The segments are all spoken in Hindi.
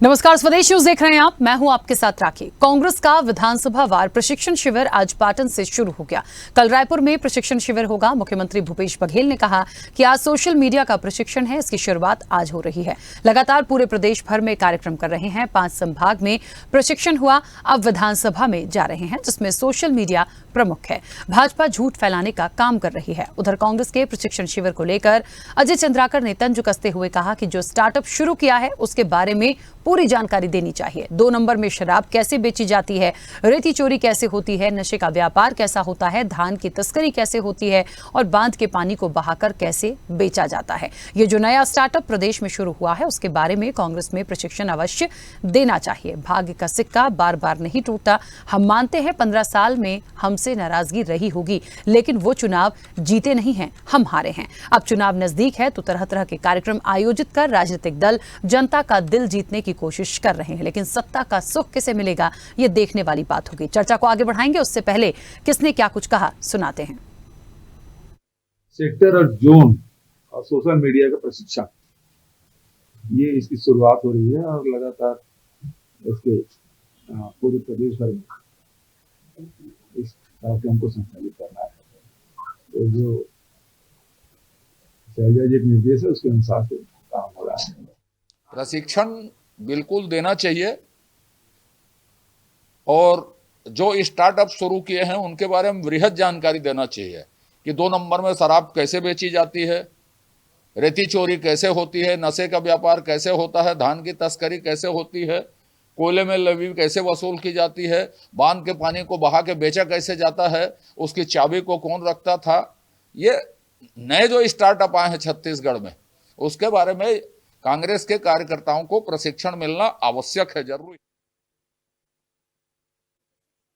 नमस्कार, स्वदेश न्यूज देख रहे हैं आप। मैं हूं आपके साथ राखी। कांग्रेस का विधानसभा वार प्रशिक्षण शिविर आज पाटन से शुरू हो गया। कल रायपुर में प्रशिक्षण शिविर होगा। मुख्यमंत्री भूपेश बघेल ने कहा कि आज सोशल मीडिया का प्रशिक्षण है, इसकी शुरुआत आज हो रही है। लगातार पूरे प्रदेश भर में कार्यक्रम कर रहे हैं। 5 संभाग में प्रशिक्षण हुआ, अब विधानसभा में जा रहे हैं, जिसमें सोशल मीडिया प्रमुख है। भाजपा झूठ फैलाने का काम कर रही है। उधर कांग्रेस के प्रशिक्षण शिविर को लेकर अजय चंद्राकर ने तंज कसते हुए कहा कि जो स्टार्टअप शुरू किया है उसके बारे में पूरी जानकारी देनी चाहिए। 2 नंबर में शराब कैसे बेची जाती है, रेती चोरी कैसे होती है, नशे का व्यापार कैसा होता है, धान की तस्करी कैसे होती है और बांध के पानी को बहाकर कैसे बेचा जाता है। ये जो नया स्टार्टअप प्रदेश में शुरू हुआ है उसके बारे में कांग्रेस में प्रशिक्षण अवश्य देना चाहिए। भाग्य का सिक्का बार बार नहीं टूटता। हम मानते हैं 15 साल में हमसे नाराजगी रही होगी, लेकिन वो चुनाव जीते नहीं हैं, हम हारे हैं। अब चुनाव नजदीक है तो तरह तरह के कार्यक्रम आयोजित कर राजनीतिक दल जनता का दिल जीतने की कोशिश कर रहे हैं, लेकिन सत्ता का सुख किसे मिलेगा ये देखने वाली बात होगी। चर्चा को आगे बढ़ाएंगे, उससे पहले किसने क्या कुछ कहा सुनाते हैं। सेक्टर और जोन और सोशल मीडिया का प्रशिक्षण, ये इसकी शुरुआत हो रही है और लगातार इसके पूरे प्रदेश भर में इस कार्यक्रम को संचालित करना है। तो जो शैलजा जी के निर्देश है उसके अनुसार से काम हो रहा है। प्रशिक्षण बिल्कुल देना चाहिए और जो स्टार्टअप शुरू किए हैं उनके बारे में वृहद जानकारी देना चाहिए कि 2 नंबर में शराब कैसे बेची जाती है, रेती चोरी कैसे होती है, नशे का व्यापार कैसे होता है, धान की तस्करी कैसे होती है, कोयले में लेवी कैसे वसूल की जाती है, बांध के पानी को बहा के बेचा कैसे जाता है, उसकी चाबी को कौन रखता था। ये नए जो स्टार्टअप आए हैं छत्तीसगढ़ में, उसके बारे में कांग्रेस के कार्यकर्ताओं को प्रशिक्षण मिलना आवश्यक है, जरूरी।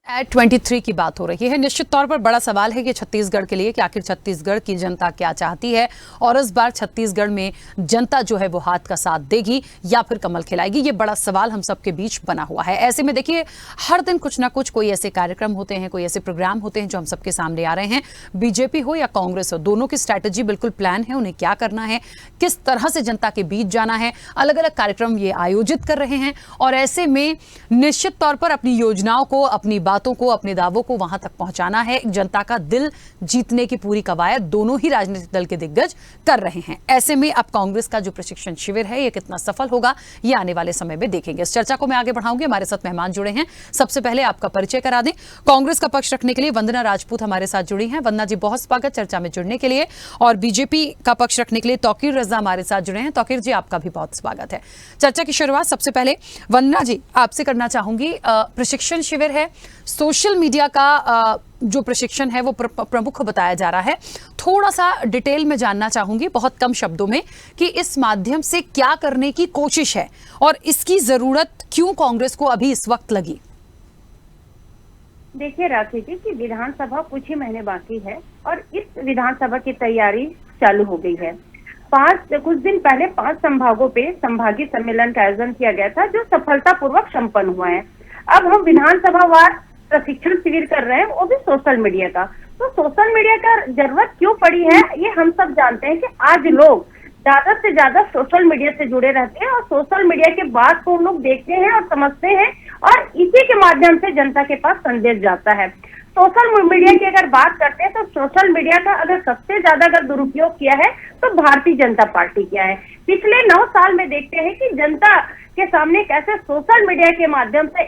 एट 23 की बात हो रही है। निश्चित तौर पर बड़ा सवाल है कि छत्तीसगढ़ के लिए कि आखिर छत्तीसगढ़ की जनता क्या चाहती है और इस बार छत्तीसगढ़ में जनता जो है वो हाथ का साथ देगी या फिर कमल खिलाएगी। ये बड़ा सवाल हम सबके बीच बना हुआ है। ऐसे में देखिए, हर दिन कुछ ना कुछ कोई ऐसे कार्यक्रम होते हैं, कोई ऐसे प्रोग्राम होते हैं जो हम सबके सामने आ रहे हैं। बीजेपी हो या कांग्रेस हो, दोनों की स्ट्रैटेजी बिल्कुल प्लान है, उन्हें क्या करना है, किस तरह से जनता के बीच जाना है। अलग अलग कार्यक्रम ये आयोजित कर रहे हैं और ऐसे में निश्चित तौर पर अपनी योजनाओं को, अपनी बातों को, अपने दावों को वहां तक पहुंचाना है। जनता का दिल जीतने की पूरी कवायद दोनों ही राजनीतिक दल के दिग्गज कर रहे हैं। ऐसे में अब कांग्रेस का जो प्रशिक्षण शिविर है ये कितना सफल होगा ये आने वाले समय में देखेंगे। इस चर्चा को मैं आगे बढ़ाऊंगी। हमारे साथ मेहमान जुड़े हैं। सबसे पहले आपका परिचय करा दें। कांग्रेस का पक्ष रखने के लिए वंदना राजपूत हमारे साथ जुड़ी हैं। वंदना जी, बहुत स्वागत चर्चा में जुड़ने के लिए। और बीजेपी का पक्ष रखने के लिए तौकीर रजा हमारे साथ जुड़े हैं। तौकीर जी, आपका भी बहुत स्वागत है। चर्चा की शुरुआत सबसे पहले वंदना जी आपसे करना चाहूंगी। प्रशिक्षण शिविर है, सोशल मीडिया का जो प्रशिक्षण है वो प्रमुख बताया जा रहा है। थोड़ा सा डिटेल में जानना चाहूंगी, बहुत कम शब्दों में, कि इस माध्यम से क्या करने की कोशिश है और इसकी जरूरत क्यों कांग्रेस को अभी इस वक्त लगी। देखिए राखी जी, कि विधानसभा कुछ ही महीने बाकी है और इस विधानसभा की तैयारी चालू हो गई है। कुछ दिन पहले 5 संभागों पे संभागीय सम्मेलन का आयोजन किया गया था, जो सफलतापूर्वक संपन्न हुआ है। अब हम विधानसभा वार प्रशिक्षण शिविर कर रहे हैं, वो भी सोशल मीडिया का। तो सोशल मीडिया का जरूरत क्यों पड़ी है ये हम सब जानते हैं कि आज लोग ज्यादा से ज्यादा सोशल मीडिया से जुड़े रहते हैं और सोशल मीडिया के बात को लोग देखते हैं और समझते हैं और इसी के माध्यम से जनता के पास संदेश जाता है। सोशल मीडिया की अगर बात करते हैं तो सोशल मीडिया का अगर सबसे ज्यादा अगर दुरुपयोग किया है तो भारतीय जनता पार्टी किया है। पिछले 9 साल में देखते हैं कि जनता के सामने कैसे सोशल मीडिया के माध्यम से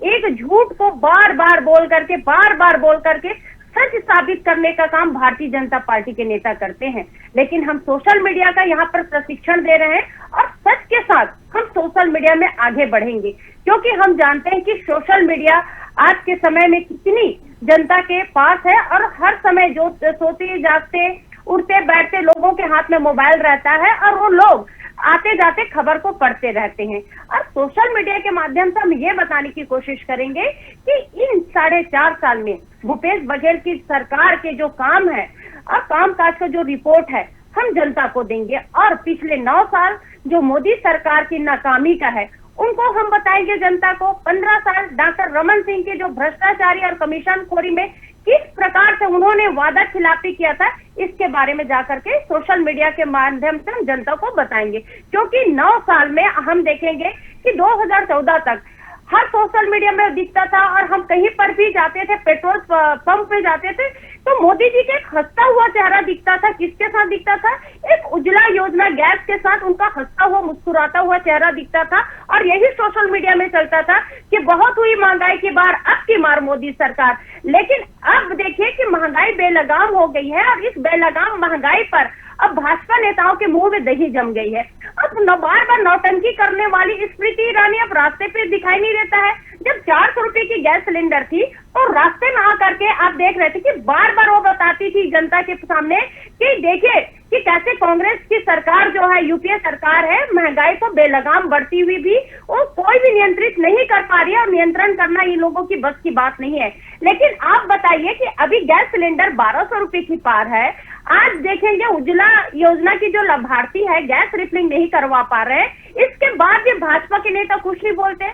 एक झूठ को बार बार बोल करके सच साबित करने का काम भारतीय जनता पार्टी के नेता करते हैं। लेकिन हम सोशल मीडिया का यहाँ पर प्रशिक्षण दे रहे हैं और सच के साथ हम सोशल मीडिया में आगे बढ़ेंगे, क्योंकि हम जानते हैं कि सोशल मीडिया आज के समय में कितनी जनता के पास है और हर समय जो सोते जागते उठते बैठते लोगों के हाथ में मोबाइल रहता है और वो लोग आते जाते खबर को पढ़ते रहते हैं। और सोशल मीडिया के माध्यम से हम ये बताने की कोशिश करेंगे कि इन 4.5 साल में भूपेश बघेल की सरकार के जो काम है और कामकाज का जो रिपोर्ट है हम जनता को देंगे। और पिछले 9 साल जो मोदी सरकार की नाकामी का है उनको हम बताएंगे जनता को। 15 साल डॉक्टर रमन सिंह के जो भ्रष्टाचारी और कमीशन खोरी में किस प्रकार से उन्होंने वादा खिलाफी किया था, इसके बारे में जाकर के सोशल मीडिया के माध्यम से हम जनता को बताएंगे। क्योंकि 9 साल में हम देखेंगे कि 2014 तक हर सोशल मीडिया में दिखता था, और हम कहीं पर भी जाते थे, पेट्रोल पंप पे जाते थे, तो मोदी जी के एक हंसता हुआ चेहरा दिखता था। किसके साथ दिखता था? एक उज्ज्वला योजना गैस के साथ उनका हंसता हुआ मुस्कुराता हुआ चेहरा दिखता था। और यही सोशल मीडिया में चलता था कि बहुत हुई महंगाई की बार, अब की मार मोदी सरकार। लेकिन अब देखिए कि महंगाई बेलगाम हो गई है, और इस बेलगाम महंगाई पर अब भाजपा नेताओं के मुंह में दही जम गई है। अब बार बार नौटंकी करने वाली स्मृति ईरानी अब रास्ते पे दिखाई नहीं देता है। जब 400 रुपए की गैस सिलेंडर थी तो रास्ते में आकर के आप देख रहे थे कि बार बार वो बताती थी जनता के सामने कि देखिए कि कैसे कांग्रेस की सरकार जो है, यूपीए सरकार है, महंगाई को बेलगाम बढ़ती हुई भी वो कोई भी नियंत्रित नहीं कर पा रही है, और नियंत्रण करना इन लोगों की बस की बात नहीं है। लेकिन आप बताइए कि अभी गैस सिलेंडर 1200 रुपए की पार है। आज देखेंगे उज्ज्वला योजना की जो लाभार्थी है गैस रिफिलिंग नहीं करवा पा रहे हैं, इसके बाद भी भाजपा के नेता कुछ नहीं बोलते।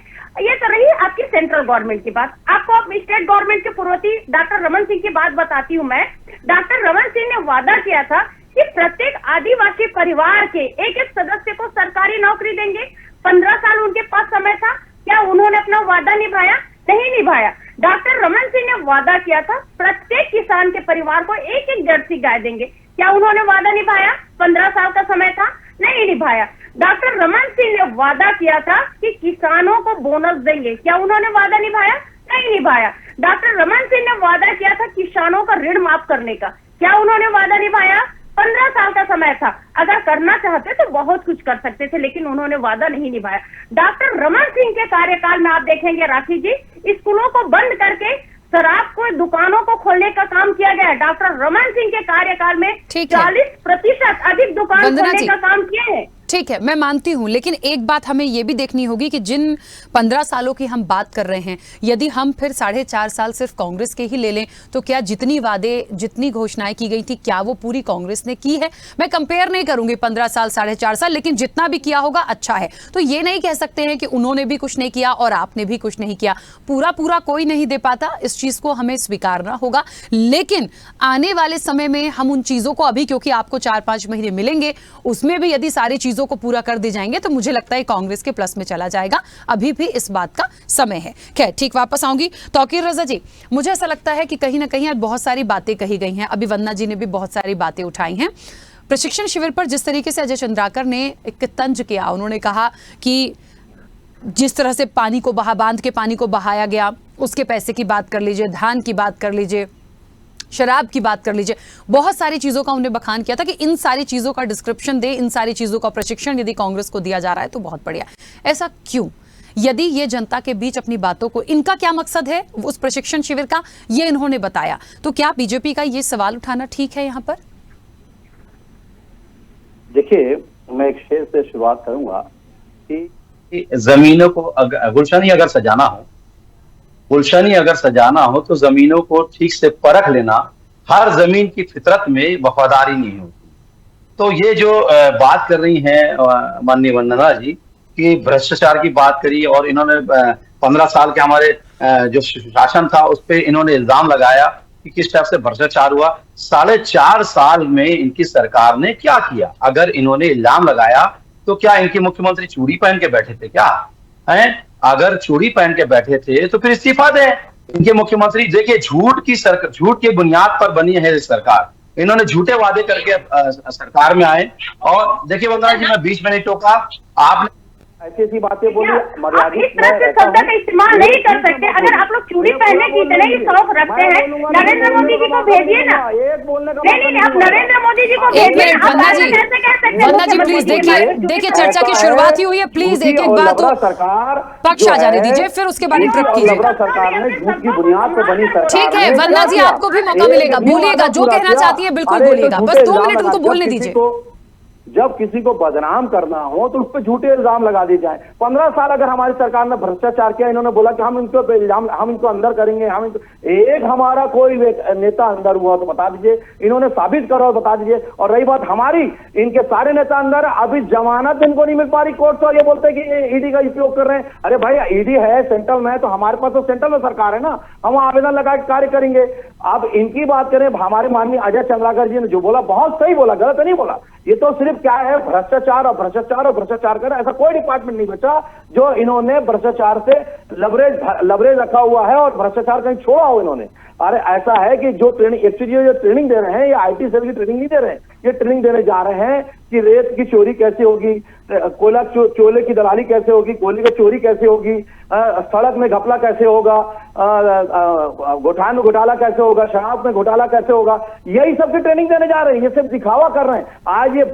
ये तो रही आपकी सेंट्रल गवर्नमेंट की बात। आपको स्टेट गवर्नमेंट के पूर्ववर्ती डॉक्टर रमन सिंह की बात बताती हूँ मैं। डॉक्टर रमन सिंह ने वादा किया था कि प्रत्येक आदिवासी परिवार के एक एक सदस्य को सरकारी नौकरी देंगे। 15 साल उनके पास समय था, क्या उन्होंने अपना वादा निभाया? नहीं निभाया। डॉक्टर रमन सिंह ने वादा किया था प्रत्येक किसान के परिवार को एक एक जर्सी गाय देंगे, क्या उन्होंने वादा निभाया? 15 साल का समय था, नहीं निभाया। डॉक्टर रमन सिंह ने वादा किया था कि किसानों को बोनस देंगे, क्या उन्होंने वादा निभाया? नहीं निभाया। डॉक्टर रमन सिंह ने वादा किया था किसानों का ऋण माफ करने का, क्या उन्होंने वादा निभाया? 15 साल का समय था, अगर करना चाहते तो बहुत कुछ कर सकते थे, लेकिन उन्होंने वादा नहीं निभाया। डॉक्टर रमन सिंह के कार्यकाल में आप देखेंगे राखी जी, स्कूलों को बंद करके शराब को दुकानों को खोलने का काम किया गया। डॉक्टर रमन सिंह के कार्यकाल में 40% अधिक दुकान खोलने का काम किए हैं। ठीक है, मैं मानती हूं, लेकिन एक बात हमें यह भी देखनी होगी कि जिन 15 सालों की हम बात कर रहे हैं, यदि हम फिर 4.5 साल सिर्फ कांग्रेस के ही ले लें तो क्या जितनी वादे, जितनी घोषणाएं की गई थी, क्या वो पूरी कांग्रेस ने की है? मैं कंपेयर नहीं करूंगी 15 साल 4.5 साल, लेकिन जितना भी किया होगा अच्छा है। तो ये नहीं कह सकते हैं कि उन्होंने भी कुछ नहीं किया और आपने भी कुछ नहीं किया। पूरा कोई नहीं दे पाता, इस चीज को हमें स्वीकारना होगा। लेकिन आने वाले समय में हम उन चीजों को, अभी क्योंकि आपको 4-5 महीने मिलेंगे, उसमें भी यदि सारी चीजों को पूरा कर दी जाएंगे तो मुझे लगता है कांग्रेस के प्लस में चला जाएगा। अभी भी इस बात का समय है। खैर, ठीक, वापस आऊंगी। तौकीर रजा जी, मुझे ऐसा लगता है कि कहीं ना कहीं आज बहुत सारी बातें कही गई हैं। अभी वंदना जी ने भी बहुत सारी बातें उठाई हैं। प्रशिक्षण शिविर पर जिस तरीके से अजय चंद्राकर ने एक तंज किया, उन्होंने कहा कि जिस तरह से पानी को बांध के पानी को बहाया गया, उसके पैसे की बात कर लीजिए, धान की बात कर लीजिए, शराब की बात कर लीजिए, बहुत सारी चीजों का उन्होंने बखान किया था कि इन सारी चीजों का डिस्क्रिप्शन दे, इन सारी चीजों का प्रशिक्षण यदि कांग्रेस को दिया जा रहा है तो बहुत बढ़िया। ऐसा क्यों? यदि ये जनता के बीच अपनी बातों को, इनका क्या मकसद है उस प्रशिक्षण शिविर का, ये इन्होंने बताया, तो क्या बीजेपी का ये सवाल उठाना ठीक है यहाँ पर? देखिए, मैं एक शेर से शुरुआत करूंगा कि जमीनों को गुलशनी अगर सजाना हो तो जमीनों को ठीक से परख लेना। हर जमीन की फितरत में वफादारी नहीं होती। तो ये जो बात कर रही हैं माननीय वंदना जी कि भ्रष्टाचार की बात करी, और इन्होंने 15 साल के हमारे जो शासन था उस पर इन्होंने इल्जाम लगाया कि किस टाइप से भ्रष्टाचार हुआ। 4.5 साल में इनकी सरकार ने क्या किया? अगर इन्होंने इल्जाम लगाया तो क्या इनके मुख्यमंत्री चूड़ी पहन के बैठे थे? क्या है? अगर चूड़ी पहन के बैठे थे तो फिर इस्तीफा दें इनके मुख्यमंत्री। देखिए, झूठ की बुनियाद पर बनी है सरकार। इन्होंने झूठे वादे करके सरकार में आए। और देखिए वंदना जी, मैं बीच में नहीं टोका, आपने ऐसी बातें बोली, आप इस तरह से शब्द का इस्तेमाल नहीं कर सकते। अगर आप लोग चूड़ी पहनने की इतने ही शौक रखते हैं, नरेंद्र मोदी जी को भेजिए ना। नहीं, आप नरेंद्र मोदी जी को भेजिए। वंदना जी प्लीज, देखिए चर्चा की शुरुआत ही हुई है, प्लीज एक एक बात पक्ष आ जाने दीजिए, फिर उसके बाद इंटरप्ट कीजिएगा। सरकार ने झूठ की बुनियाद पर बनी सरकार। ठीक है वंदना जी, आपको भी मौका मिलेगा, बोलिएगा, जो कहना चाहती है बिल्कुल बोलिएगा, बस 2 मिनट उनको बोलने दीजिए। जब किसी को बदनाम करना हो तो उस पर झूठे इल्जाम लगा दिए जाए। 15 साल अगर हमारी सरकार ने भ्रष्टाचार किया, इन्होंने बोला कि हम इनको इल्जाम, हम इनको अंदर करेंगे, हम इनको, एक हमारा कोई नेता अंदर हुआ तो बता दीजिए, इन्होंने साबित करो बता दीजिए। और रही बात हमारी, इनके सारे नेता अंदर, अभी जमानत इनको नहीं मिल पा रही कोर्ट से, और ये बोलते हैं कि ईडी का उपयोग कर रहे हैं। अरे भाई ईडी है सेंट्रल में, तो हमारे पास तो सेंट्रल में सरकार है ना, हम आवेदन लगा के कार्य करेंगे। अब इनकी बात करें, हमारे माननीय अजय चंद्राकर जी ने जो बोला बहुत सही बोला, गलत नहीं बोला। ये तो सिर्फ क्या है, भ्रष्टाचार और भ्रष्टाचार और भ्रष्टाचार कर, ऐसा कोई डिपार्टमेंट नहीं बचा जो इन्होंने भ्रष्टाचार से लवरेज रखा हुआ है और भ्रष्टाचार कहीं छोड़ा हो इन्होंने। अरे ऐसा है कि जो ट्रेनिंग, एक्चुअली जो ट्रेनिंग दे रहे हैं, ये आईटी सेल की ट्रेनिंग नहीं दे रहे हैं, ये ट्रेनिंग देने जा रहे हैं कि रेत की चोरी कैसे होगी, कोयला चोले की दलाली कैसे होगी, कोयले की चोरी कैसे होगी, सड़क में घपला कैसे होगा, गोठान में घोटाला कैसे होगा, शराब में घोटाला कैसे होगा, यही सब की ट्रेनिंग देने जा रहे हैं। ये सिर्फ दिखावा कर रहे हैं। आज ये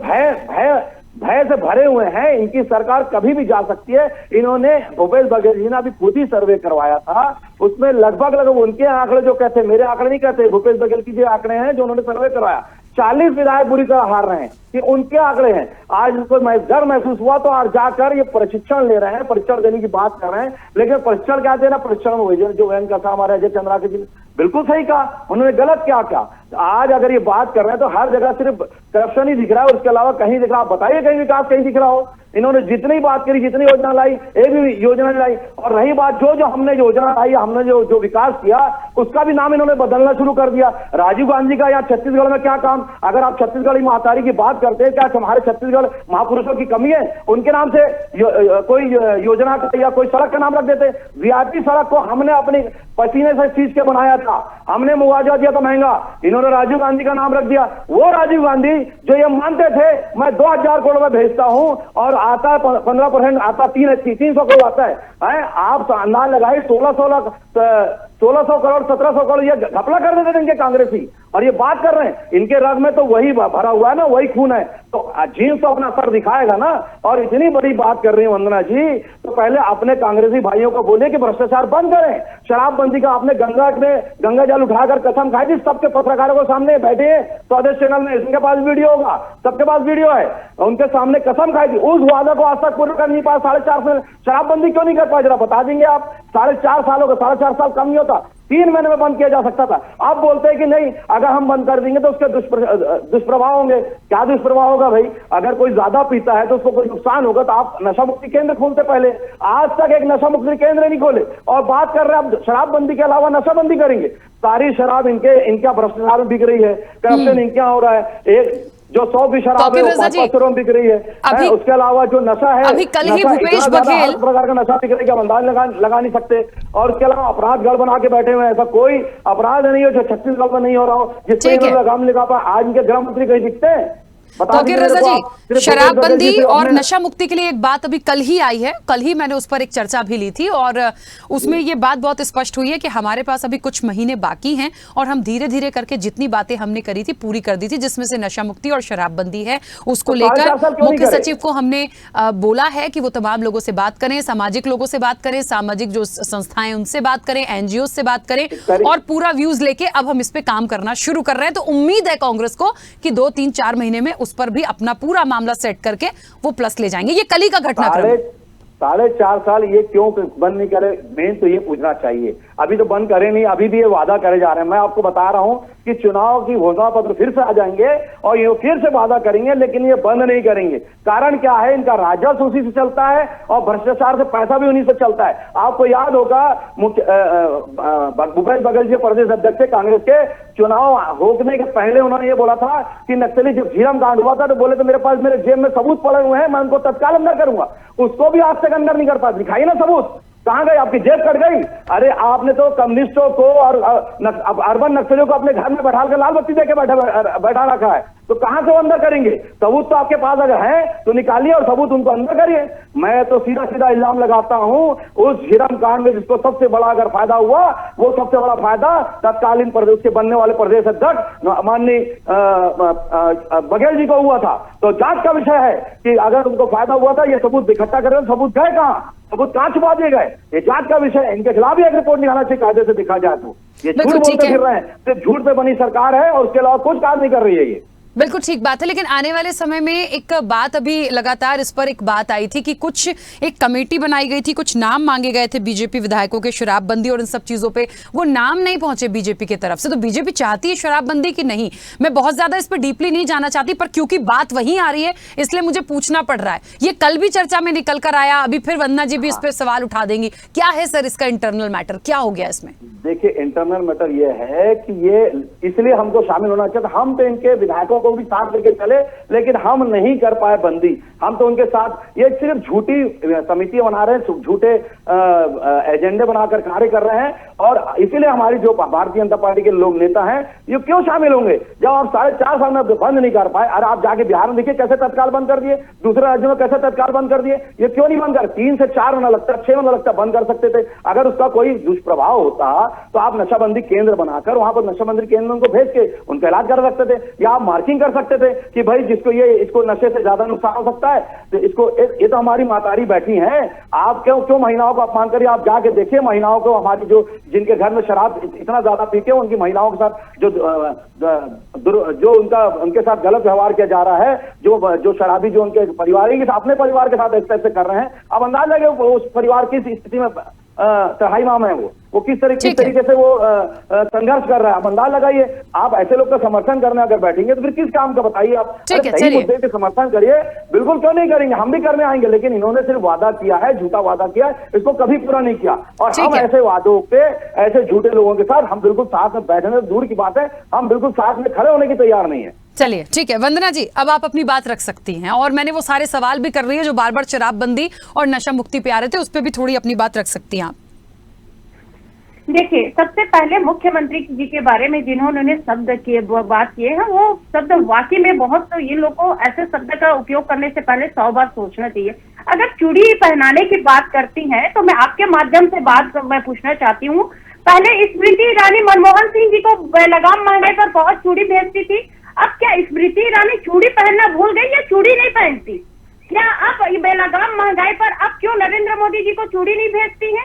भय से भरे हुए हैं, इनकी सरकार कभी भी जा सकती है। इन्होंने, भूपेश बघेल जी ने अभी खुद ही सर्वे करवाया था, उसमें लगभग उनके आंकड़े जो कहते हैं, मेरे आंकड़े नहीं कहते, भूपेश बघेल की जो आंकड़े हैं जो उन्होंने सर्वे करवाया, 40 विधायक बुरी तरह हार रहे हैं, ये उनके आंकड़े हैं। आज उनको डर महसूस हुआ तो आज जाकर ये प्रशिक्षण ले रहे हैं, परीक्षण देने की बात कर रहे हैं। लेकिन प्रशिक्षण क्या देना, प्रशिक्षण जो वैन का था हमारे अजय चंद्राकर जी ने बिल्कुल सही कहा, उन्होंने गलत क्या कहा। आज अगर ये बात कर रहे हैं तो हर जगह सिर्फ करप्शन ही दिख रहा है, उसके अलावा कहीं दिख रहा, आप बताइए कहीं विकास कहीं दिख रहा हो। इन्होंने जितनी बात करी, जितनी योजना लाई, एक भी योजना नहीं लाई। और रही बात जो हमने योजना लाई, हमने जो विकास किया, उसका भी नाम इन्होंने बदलना शुरू कर दिया। राजीव गांधी का यहाँ छत्तीसगढ़ में क्या काम, अगर आप छत्तीसगढ़ी महातारी की बात करते हैं, क्या हमारे छत्तीसगढ़ महापुरुषों की कमी है, उनके नाम से कोई योजना का या कोई सड़क का नाम रख देते। वीआईपी सड़क को हमने अपने पसीने से खींच के बनाया था, हमने मुआवजा दिया था महंगा, इन्होंने राजीव गांधी का नाम रख दिया। वो राजीव गांधी जो ये मानते थे मैं 2000 करोड़ में भेजता हूं और आता है 15% आता 300 करोड़ आता है। आप अंदाज लगाए 1600 करोड़ 1700 करोड़ ये घपला कर देते थे इनके कांग्रेसी, और ये बात कर रहे हैं, इनके रग में तो वही भरा हुआ है ना, वही खून है। तो जीन्स तो अपना सर दिखाएगा ना। और इतनी बड़ी बात कर रही है वंदना जी, तो पहले अपने कांग्रेसी भाइयों को बोले कि भ्रष्टाचार बंद करें, शराबबंदी का। आपने गंगा जल उठाकर कसम खाई थी, सबके पत्रकारों को सामने बैठे हैं, स्वदेश चैनल में इनके पास वीडियो होगा, सबके पास वीडियो है, उनके सामने कसम खाई थी। उस वादा को आज तक पूरा कर नहीं पाया। 4.5 साल शराबबंदी क्यों नहीं कर पाए, जरा बता देंगे आप। 4.5 सालों का 4.5 साल कम नहीं होता, 3 महीने में बंद किया जा सकता था। आप बोलते हैं कि नहीं, अगर हम बंद कर देंगे तो उसके दुष्प्रभाव होंगे। क्या दुष्प्रभाव होगा भाई? अगर कोई ज्यादा पीता है तो उसको कोई नुकसान होगा, तो आप नशा मुक्ति केंद्र खोलते पहले। आज तक एक नशा मुक्ति केंद्र नहीं खोले, और बात कर रहे हैं अब शराबबंदी के अलावा नशाबंदी करेंगे। सारी शराब इनके भ्रष्टाचार में बिक रही है, करप्शन इनके यहाँ हो रहा है। एक जो 100 शराब है वो 500 करोड़ बिक रही है। उसके अलावा जो नशा है, अभी कल ही भूपेश बघेल प्रकार का नशा बिक रही है, अंदाज लगा नहीं सकते। और उसके अलावा अपराध गढ़ बना के बैठे हुए हैं। ऐसा कोई अपराध नहीं हो जो छत्तीसगढ़ में नहीं हो रहा हो, जिससे लगाम लगा पाए। आज इनके गृह मंत्री कहीं दिखते हैं? तौकीर रजा जी, शराबबंदी और नशा मुक्ति के लिए एक बात अभी कल ही आई है, कल ही मैंने उस पर एक चर्चा भी ली थी, और उसमें ये बात बहुत स्पष्ट हुई है कि हमारे पास अभी कुछ महीने बाकी हैं और हम धीरे धीरे करके जितनी बातें हमने करी थी पूरी कर दी थी, जिसमें से नशा मुक्ति और शराबबंदी है। उसको लेकर मुख्य सचिव को हमने बोला है कि वो तमाम लोगों से बात करें, सामाजिक लोगों से बात करें, सामाजिक जो संस्थाएं उनसे बात करें, एनजीओ से बात करें, और पूरा व्यूज लेके अब हम इस पे काम करना शुरू कर रहे हैं। तो उम्मीद है कांग्रेस को कि 2-3-4 महीने में उस पर भी अपना पूरा मामला सेट करके वो प्लस ले जाएंगे। ये कल ही का घटनाक्रम है। 4.5 साल ये क्यों बंद नहीं करे, मेन तो ये पूछना चाहिए। अभी तो बंद करे नहीं, अभी भी ये वादा करे जा रहे हैं। मैं आपको बता रहा हूं कि चुनाव की घोषणा पत्र फिर से आ जाएंगे और ये फिर से वादा करेंगे, लेकिन ये बंद नहीं करेंगे। कारण क्या है, इनका राजस्व उसी से चलता है और भ्रष्टाचार से पैसा भी उन्हीं से चलता है। आपको याद होगा भूपेश बघेल जी प्रदेश अध्यक्ष थे कांग्रेस के, चुनाव होने के पहले उन्होंने ये बोला था कि नक्सली जब झीरम कांड हुआ था तो बोले तो मेरे जेब में सबूत पड़े हुए हैं, मैं उनको तत्काल अंदर करूंगा। उसको भी आज तक अंदर नहीं कर पाते। दिखाई ना सबूत, कहां गए? आपकी जेब कट गई। अरे आपने तो कम्युनिस्टों को और अर्बन नक्सलियों को अपने घर में बैठा कर लाल बत्ती देके बैठा रखा है, तो कहां से वो अंदर करेंगे? सबूत तो आपके पास अगर है तो निकालिए और सबूत उनको अंदर करिए। मैं तो सीधा सीधा इल्जाम लगाता हूं उस झीरम कांड में जिसको सबसे बड़ा अगर फायदा हुआ, वो सबसे बड़ा फायदा तत्कालीन प्रदेश के बनने वाले प्रदेश अध्यक्ष माननीय बघेल जी को हुआ था। तो जांच का विषय है कि अगर उनको फायदा हुआ था, ये सबूत इकट्ठा कर रहे हैं, सबूत गए कहां? सबूत कहां छुपा दिए गए? ये जांच का विषय है। इनके खिलाफ भी एक रिपोर्ट निकालना चाहिए कायदे से, दिखा जाए तो। ये झूठ बोलते फिर रहे हैं, सिर्फ झूठ पे बनी सरकार है और उसके अलावा कुछ काम नहीं कर रही है ये। बिल्कुल ठीक बात है, लेकिन आने वाले समय में एक बात अभी लगातार इस पर एक बात आई थी कि कुछ एक कमेटी बनाई गई थी, कुछ नाम मांगे गए थे बीजेपी विधायकों के शराबबंदी और इन सब चीजों पे, वो नाम नहीं पहुंचे बीजेपी की तरफ से। तो बीजेपी चाहती है शराबबंदी की नहीं, मैं बहुत ज्यादा इस पर डीपली नहीं जाना चाहती, पर क्योंकि बात वहीं आ रही है इसलिए मुझे पूछना पड़ रहा है। ये कल भी चर्चा में निकल कर आया, अभी फिर वंदना जी भी इस पर सवाल उठा देंगी। क्या है सर इसका इंटरनल मैटर, क्या हो गया इसमें? देखिए, इंटरनल मैटर ये है कि ये इसलिए हमको शामिल होना चाहिए। हम तो इनके विधायकों को भी साथ लेके चले, लेकिन हम नहीं कर पाए बंदी। हम तो उनके साथ ये सिर्फ झूठी समितियां बना रहे हैं, झूठे एजेंडे बनाकर कार्य कर रहे हैं, और इसीलिए हमारी जो भारतीय जनता पार्टी के लोग नेता हैं ये क्यों शामिल होंगे जब आप 4.5 साल में बंद नहीं कर पाए। अरे आप जाके बिहार में देखिए कैसे तत्काल बंद कर दिए, दूसरे राज्यों में कैसे तत्काल बंद कर दिए, ये क्यों नहीं बंद कर? 3 से 4 महीना लगता, 6 महीना लगता, बंद कर सकते थे। अगर उसका कोई दुष्प्रभाव होता तो आप नशाबंदी केंद्र बनाकर वहां पर नशाबंदी केंद्र को भेज के उनका इलाज कर सकते थे, या आप मार्किंग कर सकते थे कि भाई जिसको इसको नशे से ज्यादा नुकसान हो सकता है तो इसको, ये तो हमारी मातारी बैठी हैं। आप क्यों महिलाओं को अपमान करिए? आप जाके देखिए महिलाओं को, हमारी जो जिनके घर में शराब इतना ज्यादा पीते हैं उनकी महिलाओं के साथ जो उनके साथ गलत व्यवहार किया जा रहा है, जो शराबी जो उनके परिवार अपने परिवार के साथ इस टाइप से कर रहे हैं। अब अंदाज लगे उस परिवार किस स्थिति में तहाई माम है, वो किस तरीके से वो संघर्ष कर रहा है। आप अंदाज लगाइए। आप ऐसे लोग का समर्थन करने अगर बैठेंगे तो फिर किस काम का बताइए आप? सही मुद्दे के समर्थन करिए, बिल्कुल क्यों नहीं करेंगे, हम भी करने आएंगे। लेकिन इन्होंने सिर्फ वादा किया है, झूठा वादा किया है, इसको कभी पूरा नहीं किया। और हम ऐसे वादों पे, ऐसे झूठे लोगों के साथ हम बिल्कुल साथ में बैठने दूर की बात है, हम बिल्कुल साथ में खड़े होने की तैयार नहीं है। चलिए ठीक है वंदना जी, अब आप अपनी बात रख सकती हैं, और मैंने वो सारे सवाल भी कर रही है जो बार बार शराबबंदी और नशा मुक्ति पे आ रहे थे, उस पर भी थोड़ी अपनी बात रख सकती हैं आप। देखिए, सबसे पहले मुख्यमंत्री जी के बारे में जिन्होंने शब्द किए बात किए हैं, वो शब्द वाकई में बहुत, तो इन लोगों को ऐसे शब्द का उपयोग करने से पहले 100 बार सोचना चाहिए। अगर चूड़ी पहनाने की बात करती हैं तो मैं आपके माध्यम से मैं पूछना चाहती हूँ, पहले स्मृति ईरानी मनमोहन सिंह जी को बेलगाम महंगाई पर बहुत चूड़ी भेजती थी, अब क्या स्मृति ईरानी चूड़ी पहनना भूल गई या चूड़ी नहीं पहनती? क्या अब बेलगाम महंगाई पर अब क्यों नरेंद्र मोदी जी को चूड़ी नहीं भेजती है?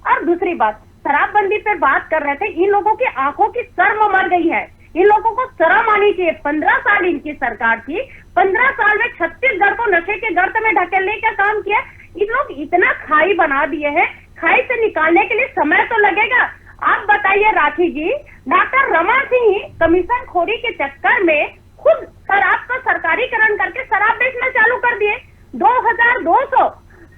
और दूसरी बात, शराबबंदी पर बात कर रहे थे, इन लोगों की आंखों की शर्म मर गई है, इन लोगों को शर्म आनी चाहिए। 15 साल इनकी सरकार थी, 15 साल में छत्तीसगढ़ को नशे के गर्त में ढकेलने का काम किया। इन लोग इतना खाई बना दिए हैं, खाई से निकालने के लिए समय तो लगेगा। आप बताइए राखी जी, डॉक्टर रमन सिंह कमीशन खोरी के चक्कर में खुद शराब का सरकारीकरण करके शराब बेचना चालू कर दिए। 2200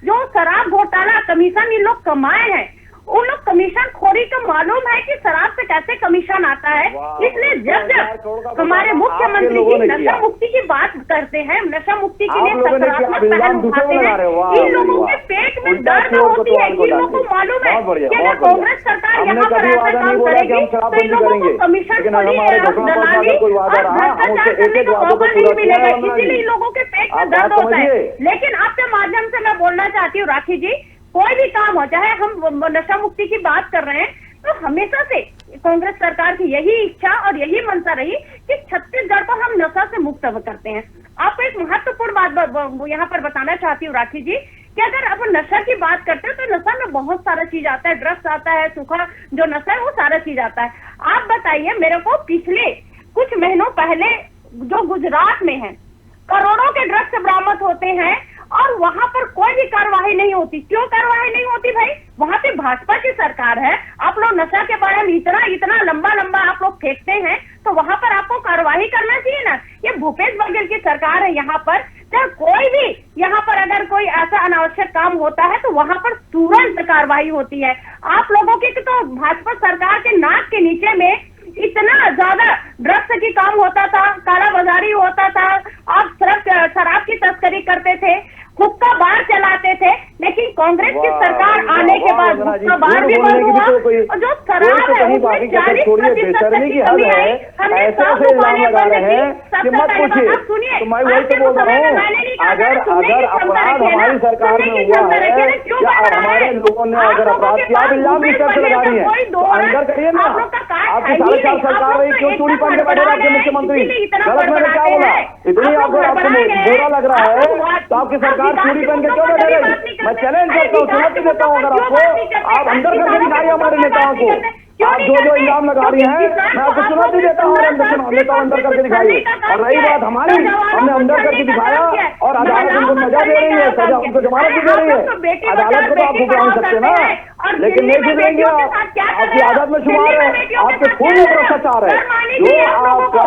जो शराब घोटाला कमीशन इन लोग कमाए हैं, उन लोग कमीशन खोरी को मालूम है कि शराब से कैसे कमीशन आता है। इसलिए जब हमारे मुख्यमंत्री जी नशा मुक्ति की बात करते हैं, नशा मुक्ति के लिए सकारात्मक पहल उठाते हैं, इन लोगों के पेट में दर्द होती है। इन लोगों को मालूम है कि अगर कांग्रेस सरकार यहाँ पर ऐसा काम करेगी तो इन लोगों को कमीशन खोरी, दलाली और भ्रष्टाचार करने का मौका नहीं मिलेगा, इसीलिए इन लोगों के पेट में दर्द होता है। लेकिन आपके माध्यम से मैं बोलना चाहती हूँ राखी जी, कोई भी काम हो, चाहे हम नशा मुक्ति की बात कर रहे हैं, तो हमेशा से कांग्रेस सरकार की यही इच्छा और यही मंशा रही कि छत्तीसगढ़ को हम नशा से मुक्त करते हैं। आपको एक महत्वपूर्ण बात यहाँ पर बताना चाहती हूँ राखी जी, कि अगर आप नशा की बात करते हैं तो नशा में बहुत सारा चीज आता है, ड्रग्स आता है, सूखा जो नशा है वो सारा चीज आता है। आप बताइए मेरे को, पिछले कुछ महीनों पहले जो गुजरात में है, करोड़ों के ड्रग्स बरामद होते हैं और वहां पर कोई भी कार्रवाई नहीं होती। क्यों कार्रवाई नहीं होती भाई? वहां पे भाजपा की सरकार है, आप लोग नशा के बारे में इतना लंबा आप लोग फेंकते हैं, तो वहां पर आपको कार्रवाई करना चाहिए ना। ये भूपेश बघेल की सरकार है यहाँ पर, चाहे कोई भी यहाँ पर अगर कोई ऐसा अनावश्यक काम होता है तो वहां पर तुरंत कार्रवाई होती है। आप लोगों की तो भाजपा सरकार के नाक के नीचे में इतना ज्यादा ड्रग्स की काम होता था, कालाबाजारी होता था, आप शराब की तस्करी करते थे, हुक्का बार चलाते थे, लेकिन कांग्रेस की सरकार आने के बाद हुक्का बार भी बंद हुआ और जो शराब है उसमें 40% की कमी आई। हमने साफ उपाय बंद की। सबसे पहले आप सुनिए, आपके समय में मैंने नहीं कहा था सुनने की क्षमता रखिए ना, सुनने की क्षमता रखिए ना, क्यों बन रहा है? आप लोगों के पास भूपेश बघेल का कोई दौर है, आप लोग का कार्ड है ही नहीं, आप लोग तो एक मुख्यमंत्री इतना बनाते हैं, बुरा लग रहा है तो आपकी सरकार चूड़ी पहन के क्यों बैठे रही? मैं चैलेंज करता हूँ, चुनौती देता हूँ, अगर आपको आप अंदर करके दिखाइए हमारे नेताओं को, आप जो इल्जाम लगा रही हैं, मैं आपको चुनौती देता हूँ, नेता अंदर करके दिखाइए। और रही बात हमारी, हमने अंदर करके दिखाया और अदालत उनको सजा दे रही है, सजा उनको जमानत भी दे रही है। अदालत को तो आप भुगता नहीं सकते ना, लेकिन नहीं झुकेंगे आप, आपकी आदत में शुमार है, आपके खून में भ्रष्टाचार है। जो आपका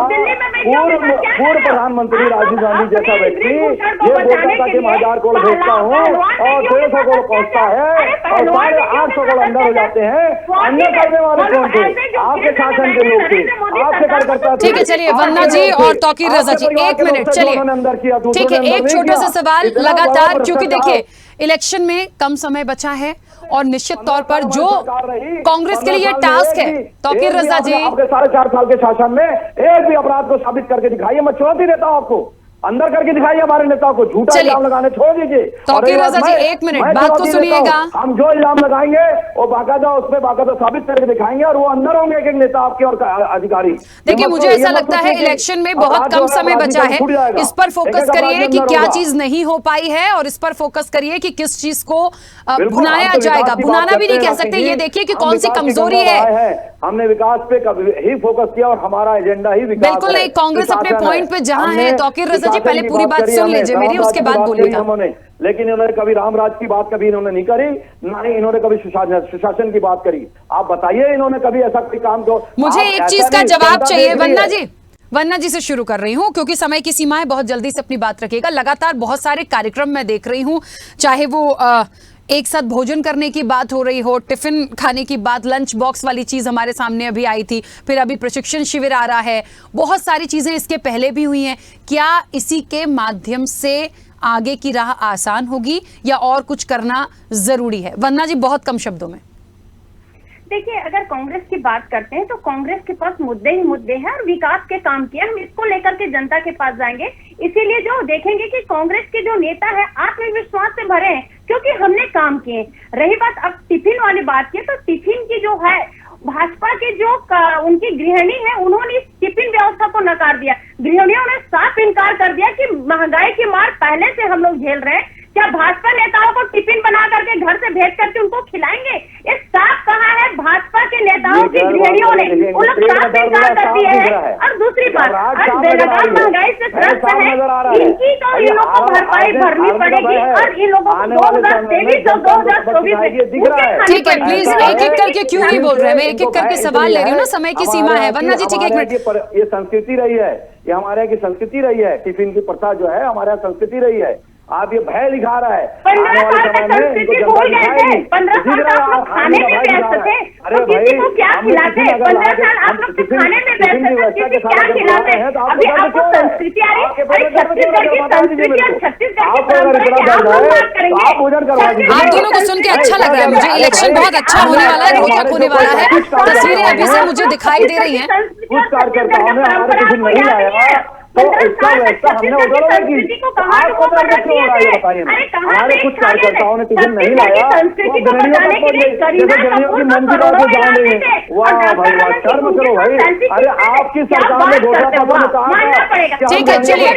पूर्व प्रधानमंत्री राजीव गांधी जैसा व्यक्ति ये बोलता था कि मैं 1000 करोड़ भेजता हूँ और 150 करोड़ पहुंचता है और 850 करोड़ अंदर हो जाते हैं, अंदर करने वाले कौन थे? आपके शासन के लोग थे, आपके कार्यकर्ता थे। ठीक है, चलिए वन्ना जी और तौकीर रजा जी, 1 मिनट, चलिए ठीक है, एक छोटा सा सवाल लगातार, क्योंकि देखिए इलेक्शन में कम समय बचा है और निश्चित तौर पर जो कांग्रेस के लिए टास्क है, तौकीर रजा जी, आपके 4.5 साल के शासन में एक भी अपराध को साबित करके दिखाइए, मैं चुनौती देता हूं आपको, अंदर करके दिखाइए हमारे नेता को, झूठा इल्जाम लगाने छोड़ दीजिए। तौकीर रजा जी 1 मिनट बात को सुनिएगा। हम जो इल्जाम लगाएंगे वो बाकायदा उसमें बाकायदा साबित करके दिखाएंगे और वो अंदर होंगे एक नेता आपके और अधिकारी। देखिए मुझे ऐसा लगता है इलेक्शन में बहुत कम समय बचा है, इस पर फोकस करिए कि क्या चीज नहीं हो पाई है और इस पर फोकस करिए कि किस चीज को भुनाया जाएगा। भुनाना भी नहीं कह सकते, ये देखिए कि कौन सी कमजोरी है। हमने विकास पे ही फोकस किया और हमारा एजेंडा ही विकास। बिल्कुल नहीं, कांग्रेस अपने पॉइंट पे जहां है। तौकीर रजा जी पहले पूरी बात सुन लीजिए मेरी, उसके बाद बोलिएगा। लेकिन इन्होंने कभी रामराज की बात कभी इन्होंने नहीं करी, ना ही इन्होंने कभी सुशासन की बात करी। आप बताइए इन्होंने कभी ऐसा कोई काम को। मुझे एक चीज का जवाब चाहिए वन्ना जी से शुरू कर रही हूं क्योंकि समय की सीमा है, बहुत जल्दी से अपनी बात रखिएगा। लगातार बहुत सारे कार्यक्रम मैं देख रही हूं, चाहे वो एक साथ भोजन करने की बात हो रही हो, टिफिन खाने की बात, लंच बॉक्स वाली चीज हमारे सामने अभी आई थी, फिर अभी प्रशिक्षण शिविर आ रहा है, बहुत सारी चीजें इसके पहले भी हुई हैं। क्या इसी के माध्यम से आगे की राह आसान होगी या और कुछ करना जरूरी है? वन्ना जी बहुत कम शब्दों में। देखिए, अगर कांग्रेस की बात करते हैं तो कांग्रेस के पास मुद्दे ही मुद्दे हैं और विकास के काम किए, हम इसको लेकर के जनता के पास जाएंगे। इसीलिए जो देखेंगे कि कांग्रेस के जो नेता है आत्मविश्वास से भरे हैं क्योंकि हमने काम किए। रही बात अब टिफिन वाली बात की, तो टिफिन की जो है भाजपा के जो उनकी गृहिणी है उन्होंने इस टिफिन व्यवस्था को नकार दिया। गृहिणियों ने साफ इनकार कर दिया कि महंगाई की मार पहले से हम लोग झेल रहे हैं, क्या भाजपा नेताओं को टिफिन बना करके घर से भेज करके उनको खिलाएंगे? ये साफ कहा है भाजपा के नेताओं की गृहिणियों ने, वो लोग साफ इनकार कर दिए हैं। और दूसरी बात, आज बेलगाम महंगाई से ग्रस्त है, इनकी तो इन लोगों को भरपाई भरनी पड़ेगी और इन लोगों को 2023 और 2024 ठीक है, प्लीज एक एक करके क्यों नहीं बोल रहे हैं, मैं एक एक करके सवाल ले रही हूँ ना, समय की सीमा है। वन्ना जी ठीक है, एक मिनट। ये संस्कृति रही है, ये हमारे यहाँ की संस्कृति रही है, टिफिन की प्रथा जो है हमारे यहाँ संस्कृति रही है। आप ये भय दिखा रहा है, 15 साल तक संस्कृति भूल गए थे, 15 साल आप लोग खाने में व्यस्त थे, तो किसी को क्या खिलाते? 15 साल आप लोग खाने में व्यस्त थे, किसी क्या खिलाते? अभी आपको संस्कृति आ रही है, छत्तीसगढ़ की संस्कृति और छत्तीसगढ़ की परंपरा की आप लोग बात करेंगे। आप दोनों को सुन के अच्छा लग रहा है मुझे, इलेक्शन बहुत अच्छा होने वाला है, रोचक होने वाला है, तस्वीरें अभी से मुझे दिखाई दे रही हैं। कुछ कार्यकर्ताओं ने हमारे टिफिन नहीं लाया तो इसका व्यवस्था हमने उधर होगी। आपको क्यों हो रहा है बताइए ना, हमारे कुछ कार्यकर्ताओं ने टिफिन नहीं लाया तो गृहिणियों पर पहुंच गई, जैसे गृहिणियों की मंदिरों को जान रही है। वाह भाई वाह, शर्म करो भाई। अरे आपकी सरकार ने घोषणा पत्र में कहा, ठीक है चलिए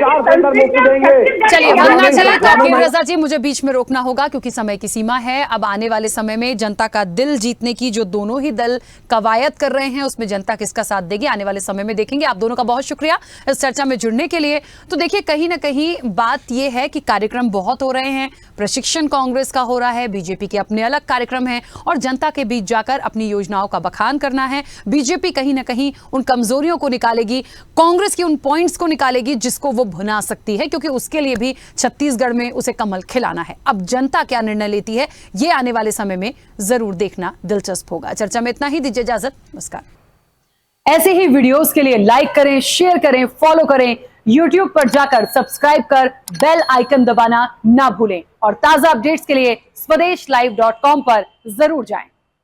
वन्ना जी, तौकीर रजा जी मुझे बीच में रोकना होगा क्योंकि समय की सीमा है। अब आने वाले समय में जनता का दिल जीतने की जो दोनों ही दल कवायद कर रहे हैं उसमें जनता किसका साथ देगी आने वाले समय में देखेंगे। आप दोनों का बहुत शुक्रिया इस चर्चा में जुड़ने के लिए। तो देखिए कहीं ना कहीं बात यह है कि कार्यक्रम बहुत हो रहे हैं, प्रशिक्षण कांग्रेस का हो रहा है, बीजेपी के अपने अलग कार्यक्रम हैं और जनता के बीच जाकर अपनी योजनाओं का बखान करना है। बीजेपी कहीं ना कहीं उन कमजोरियों को निकालेगी, कांग्रेस की उन पॉइंट्स को निकालेगी जिसको वो भुना सकती है, क्योंकि उसके लिए भी छत्तीसगढ़ में उसे कमल खिलाना है। अब जनता क्या निर्णय लेती है ये आने वाले समय में जरूर देखना दिलचस्प होगा। चर्चा में इतना ही, दीजिए इजाजत, नमस्कार। ऐसे ही वीडियोस के लिए लाइक करें, शेयर करें, फॉलो करें, YouTube पर जाकर सब्सक्राइब कर बेल आइकन दबाना ना भूलें और ताजा अपडेट्स के लिए स्वदेशलाइव.com पर जरूर जाएं।